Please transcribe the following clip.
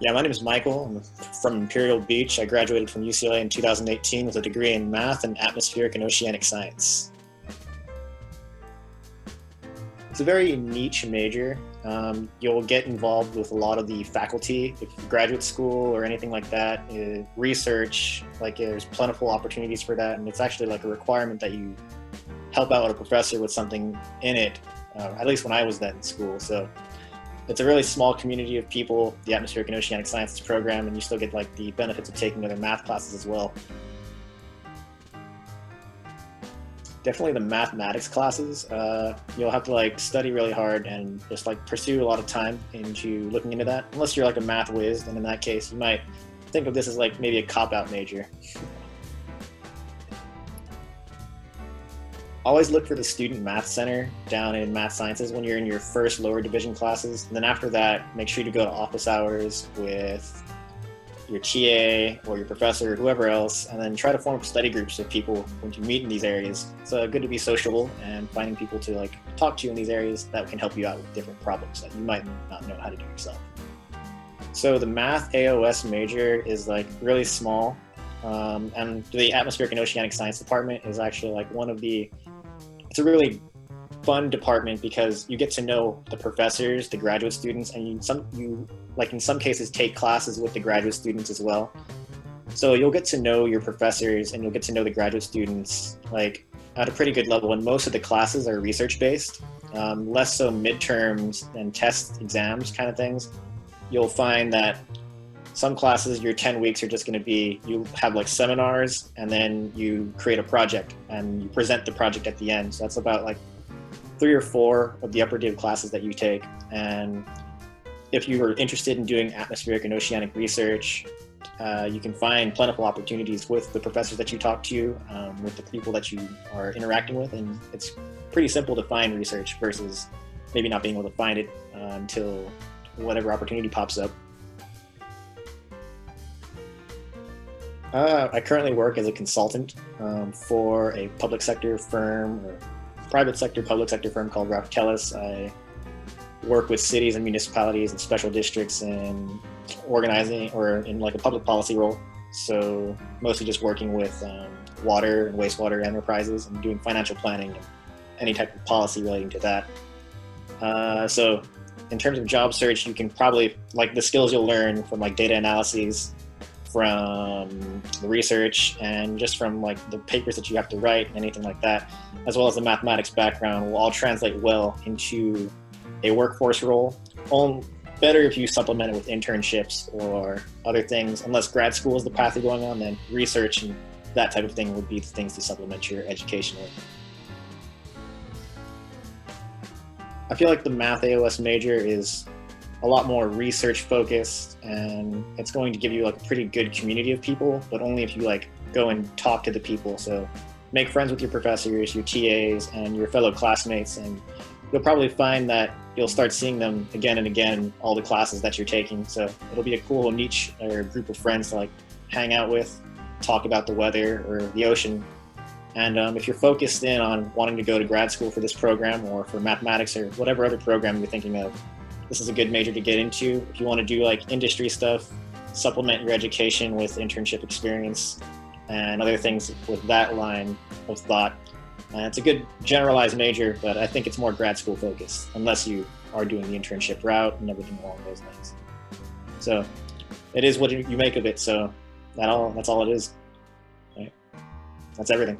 Yeah, my name is Michael. I'm from Imperial Beach. I graduated from UCLA in 2018 with a degree in math and atmospheric and oceanic science. It's a very niche major. You'll get involved with a lot of the faculty, if graduate school or anything like that, research, like there's plentiful opportunities for that. And it's actually like a requirement that you help out a professor with something in it, at least when I was that in school. So it's a really small community of people, the atmospheric and oceanic sciences program, and you still get like the benefits of taking other math classes as well. Definitely the mathematics classes. You'll have to like study really hard and just like pursue a lot of time into looking into that. Unless you're like a math whiz, then in that case, you might think of this as like maybe a cop-out major. Always look for the student math center down in math sciences when you're in your first lower division classes. And then after that, make sure to go to office hours with your TA or your professor or whoever else, and then try to form study groups with people when you meet in these areas. It's good to be sociable and finding people to like talk to in these areas that can help you out with different problems that you might not know how to do yourself. So the math AOS major is like really small, and the atmospheric and oceanic science department is actually like it's a really fun department because you get to know the professors, the graduate students, and you like in some cases take classes with the graduate students as well. So you'll get to know your professors and you'll get to know the graduate students like at a pretty good level. And most of the classes are research based, less so midterms and test exams kind of things. You'll find that some classes, your 10 weeks are just going to be, you have like seminars and then you create a project and you present the project at the end. So that's about like 3 or 4 of the upper div classes that you take. And if you are interested in doing atmospheric and oceanic research, you can find plentiful opportunities with the professors that you talk to, with the people that you are interacting with. And it's pretty simple to find research versus maybe not being able to find it until whatever opportunity pops up. I currently work as a consultant for a public sector firm or private sector, public sector firm called Raftelis. I work with cities and municipalities and special districts in organizing or in like a public policy role. So mostly just working with water and wastewater enterprises and doing financial planning and any type of policy relating to that. So in terms of job search, you can probably, like the skills you'll learn from like data analyses, from the research, and just from like the papers that you have to write and anything like that, as well as the mathematics background, will all translate well into a workforce role. Better if you supplement it with internships or other things. Unless grad school is the path you're going on, then research and that type of thing would be the things to supplement your education with. I feel like the math AOS major is a lot more research focused, and it's going to give you like a pretty good community of people, but only if you like go and talk to the people. So make friends with your professors, your TAs, and your fellow classmates, and you'll probably find that you'll start seeing them again and again in all the classes that you're taking. So it'll be a cool niche or group of friends to like hang out with, talk about the weather or the ocean. And if you're focused in on wanting to go to grad school for this program or for mathematics or whatever other program you're thinking of, this is a good major to get into. If you want to do like industry stuff, supplement your education with internship experience and other things with that line of thought. It's a good generalized major, but I think it's more grad school focused, unless you are doing the internship route and everything along those lines. So it is what you make of it. So that's all it is. Right? That's everything.